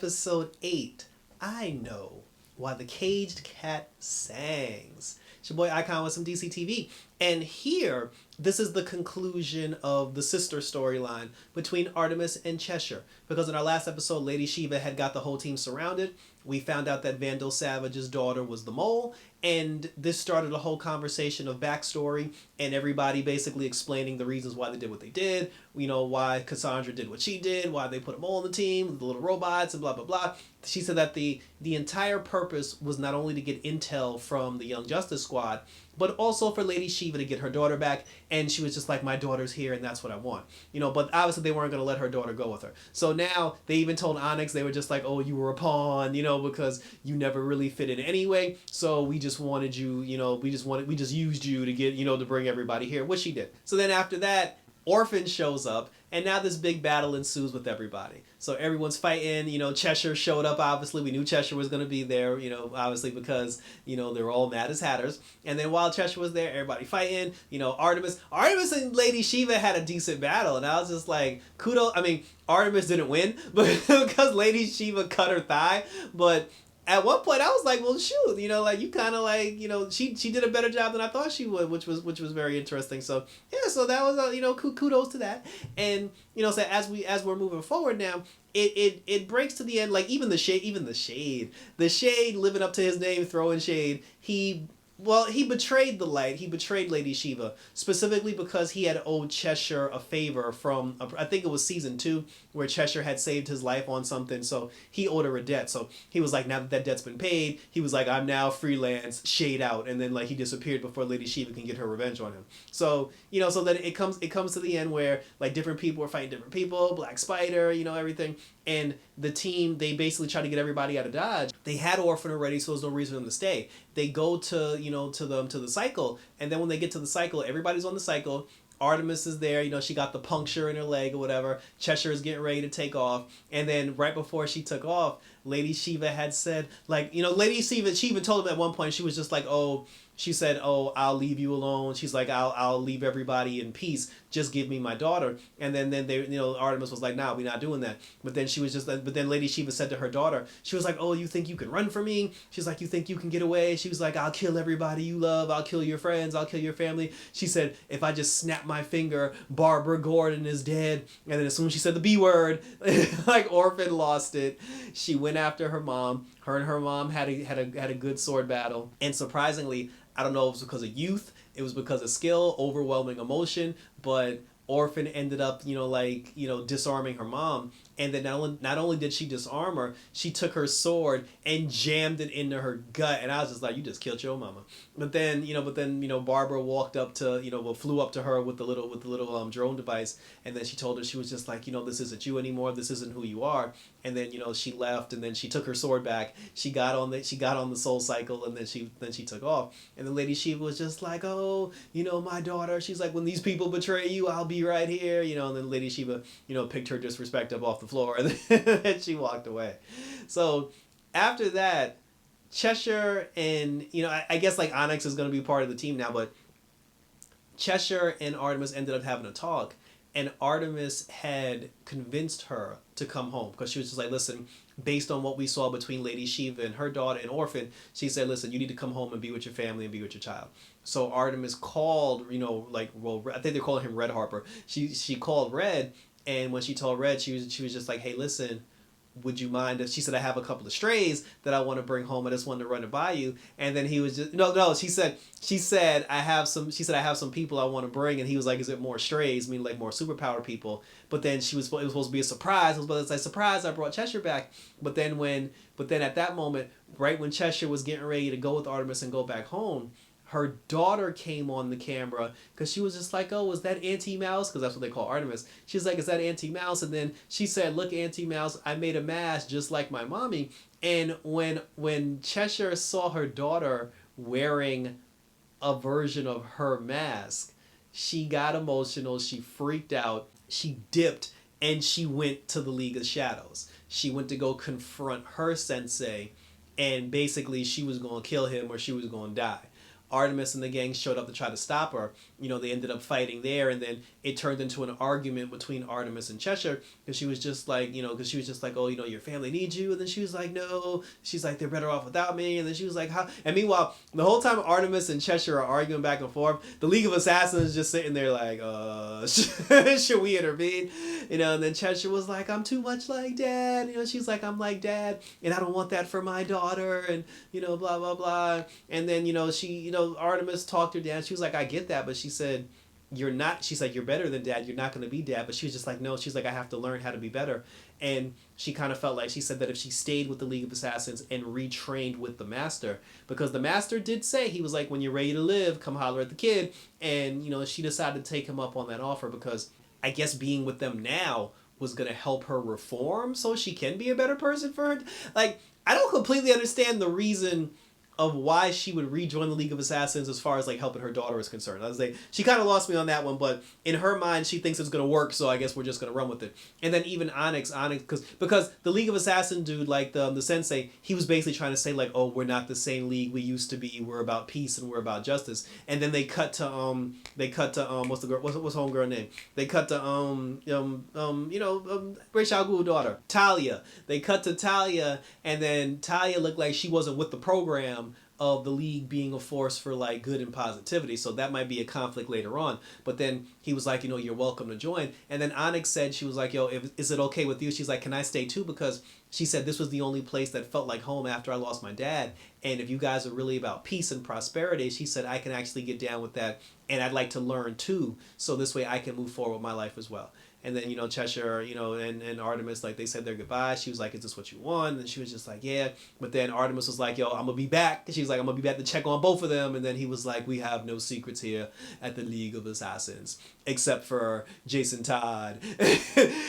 episode 8, I Know Why the Caged Cat Sings. It's your boy Icon with some DC TV. And here, this is the conclusion of the sister storyline between Artemis and Cheshire. Because in our last episode, Lady Shiva had got the whole team surrounded. We found out that Vandal Savage's daughter was the mole. And this started a whole conversation of backstory and everybody basically explaining the reasons why they did what they did. You know, why Cassandra did what she did, why they put a mole on the team, the little robots and blah, blah, blah. She said that the entire purpose was not only to get intel from the Young Justice Squad, but also for Lady Shiva to get her daughter back. And she was just like, my daughter's here and that's what I want. You know, but obviously they weren't going to let her daughter go with her. So now they even told Onyx, they were just like, oh, you were a pawn, you know, because you never really fit in anyway. So we just wanted you, you know, we just used you to get, you know, to bring everybody here, which she did. So then after that, Orphan shows up, and now this big battle ensues with everybody. So everyone's fighting, you know, Cheshire showed up, obviously. We knew Cheshire was going to be there, you know, obviously because, you know, they were all mad as hatters. And then while Cheshire was there, everybody fighting, you know, Artemis and Lady Shiva had a decent battle. And I was just like, kudos. I mean, Artemis didn't win but because Lady Shiva cut her thigh, but at one point I was like, well, shoot, you know, like you kind of like, you know, she did a better job than I thought she would, which was very interesting. So yeah, so that was, you know, kudos to that. And, you know, so as we're moving forward now, it breaks to the end, like even the shade living up to his name, throwing shade. He betrayed the light. He betrayed Lady Shiva, specifically because he had owed Cheshire a favor from, I think it was season 2, where Cheshire had saved his life on something, so he owed her a debt. So he was like, now that debt's been paid, he was like, I'm now freelance, shade out, and then like he disappeared before Lady Shiva can get her revenge on him. So, you know, so then it comes to the end where like different people are fighting different people, Black Spider, you know, everything. And the team, they basically try to get everybody out of Dodge. They had Orphan already, so there's no reason for them to stay. They go to, you know, to the cycle, and then when they get to the cycle, everybody's on the cycle. Artemis is there, you know, she got the puncture in her leg or whatever. Cheshire is getting ready to take off. And then right before she took off, Lady Shiva had said, like, you know, Lady Shiva, she even told him at one point, she was just like, oh, she said, oh, I'll leave you alone. She's like, I'll leave everybody in peace. Just give me my daughter. And then they, you know, Artemis was like, nah, we're not doing that. But then she was just, but then Lady Shiva said to her daughter, she was like, oh, you think you can run from me? She's like, you think you can get away? She was like, I'll kill everybody you love. I'll kill your friends. I'll kill your family. She said, if I just snap my finger, Barbara Gordon is dead. And then as soon as she said the B word, like Orphan lost it. She went after her mom. Her and her mom had a good sword battle. And surprisingly, I don't know if it was because of youth, it was because of skill, overwhelming emotion, but Orphan ended up, you know, like, you know, disarming her mom. And then not only did she disarm her, she took her sword and jammed it into her gut. And I was just like, you just killed your mama. But then, you know, Barbara walked up to, you know, well, flew up to her with the little drone device. And then she told her, she was just like, you know, this isn't you anymore. This isn't who you are. And then, you know, she left, and then she took her sword back. She got on the soul cycle, and then she took off. And the Lady Shiva was just like, oh, you know, my daughter. She's like, when these people betray you, I'll be right here. You know, and then Lady Shiva, you know, picked her disrespect up off the floor, and then she walked away. So after that, Cheshire and, you know, I guess like Onyx is going to be part of the team now, but Cheshire and Artemis ended up having a talk. And Artemis had convinced her to come home because she was just like, listen, based on what we saw between Lady Shiva and her daughter and Orphan, she said, listen, you need to come home and be with your family and be with your child. So Artemis called, you know, like, well, I think they're calling him Red Harper. She called Red, and when she told Red, she was just like, hey, listen, would you mind if she said, I have a couple of strays that I want to bring home. I just wanted to run it by you. And then he was just, no, she said, I have some people I want to bring. And he was like, is it more strays? I mean, like more superpower people. But then it was supposed to be a surprise. It was like, surprise, I brought Cheshire back. But then at that moment, right when Cheshire was getting ready to go with Artemis and go back home, her daughter came on the camera because she was just like, oh, is that Auntie Mouse? Because that's what they call Artemis. She's like, is that Auntie Mouse? And then she said, look, Auntie Mouse, I made a mask just like my mommy. And when Cheshire saw her daughter wearing a version of her mask, she got emotional. She freaked out. She dipped and she went to the League of Shadows. She went to go confront her sensei, and basically she was going to kill him or she was going to die. Artemis and the gang showed up to try to stop her, they ended up fighting there, and then it turned into an argument between Artemis and Cheshire, because she was just like, oh, your family needs you, and then she was like, no, she's like, they're better off without me, and then she was like, how? And meanwhile, the whole time Artemis and Cheshire are arguing back and forth, the League of Assassins is just sitting there like, should we intervene? And then Cheshire was like, I'm too much like Dad. She's like, I'm like Dad, and I don't want that for my daughter, and blah blah blah. And then Artemis talked to her dad. She was like, I get that, but she said, you're not. She's like, you're better than Dad. You're not going to be Dad. But she was just like, no. She's like, I have to learn how to be better. And she kind of felt like, she said that if she stayed with the League of Assassins and retrained with the Master, because the Master did say, he was like, when you're ready to live, come holler at the kid. And she decided to take him up on that offer, because I guess being with them now was going to help her reform so she can be a better person for her. Like, I don't completely understand the reason of why she would rejoin the League of Assassins as far as like helping her daughter is concerned. I was like, she kind of lost me on that one, but in her mind, she thinks it's going to work, so I guess we're just going to run with it. And then even Onyx, because the League of Assassin dude, like the sensei, he was basically trying to say like, oh, we're not the same league we used to be. We're about peace and we're about justice. And then they cut to what's homegirl name? They cut to Ra's al Ghul's daughter, Talia. They cut to Talia, and then Talia looked like she wasn't with the program of the League being a force for like good and positivity, so that might be a conflict later on. But then he was like, you're welcome to join. And then Onyx said, she was like, yo, is it okay with you? She's like, can I stay too? Because she said this was the only place that felt like home after I lost my dad, and if you guys are really about peace and prosperity, she said, I can actually get down with that, and I'd like to learn too, so this way I can move forward with my life as well. And then, Cheshire, and Artemis, like, they said their goodbyes. She was like, is this what you want? And she was just like, yeah. But then Artemis was like, yo, I'm going to be back. She was like, I'm going to be back to check on both of them. And then he was like, we have no secrets here at the League of Assassins, except for Jason Todd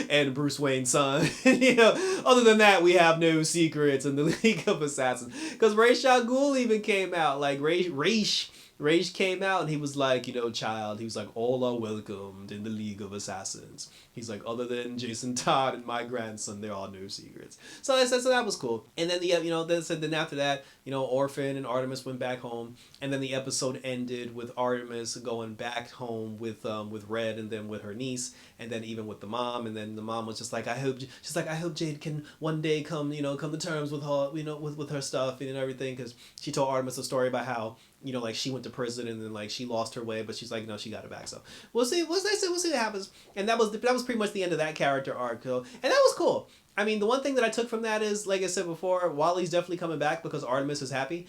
and Bruce Wayne's son. Other than that, we have no secrets in the League of Assassins. Because Ra's al Ghul even came out. Like, Rage came out, and he was like, child, he was like, all are welcomed in the League of Assassins. He's like, other than Jason Todd and my grandson, there are no secrets. So that was cool. And then then after that, Orphan and Artemis went back home, and then the episode ended with Artemis going back home with Red, and then with her niece, and then even with the mom. And then the mom was just like, I hope Jade can one day come to terms with her, with her stuff and everything, because she told Artemis a story about how, like she went to prison and then like she lost her way, but she's like, no, she got it back. So we'll see. We'll see what happens. And that was pretty much the end of that character arc. And that was cool. I mean, the one thing that I took from that is, like I said before, Wally's definitely coming back because Artemis is happy.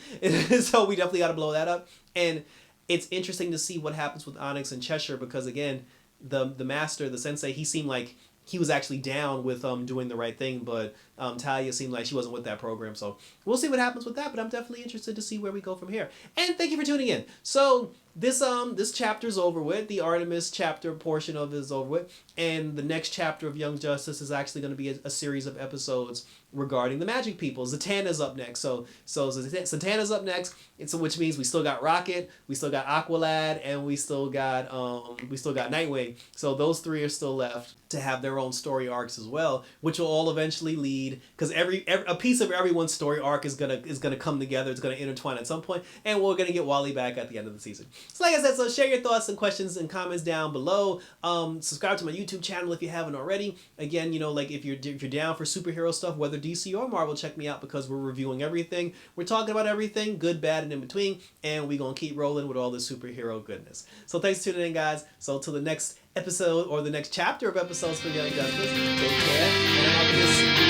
So we definitely got to blow that up. And it's interesting to see what happens with Onyx and Cheshire, because again, the master, the sensei, he seemed like he was actually down with doing the right thing, but Talia seemed like she wasn't with that program. So we'll see what happens with that, but I'm definitely interested to see where we go from here. And thank you for tuning in. So this chapter's over with. The Artemis chapter portion of it is over with, and the next chapter of Young Justice is actually going to be a series of episodes regarding the magic people. Zatanna's up next. So Zatanna's up next, which means we still got Rocket, we still got Aqualad, and we still got Nightwing. So those three are still left to have their own story arcs as well, which will all eventually lead, because every a piece of everyone's story arc is gonna come together. It's gonna intertwine at some point, and we're gonna get Wally back at the end of the season. So like I said, so share your thoughts and questions and comments down below. Subscribe to my YouTube channel if you haven't already. Again, like if you're down for superhero stuff, whether DC or Marvel, check me out, because we're reviewing everything. We're talking about everything, good, bad, and in between, and we're gonna keep rolling with all this superhero goodness. So thanks for tuning in, guys. So till the next episode or the next chapter of episodes for Young Justice, take care, and I'm out this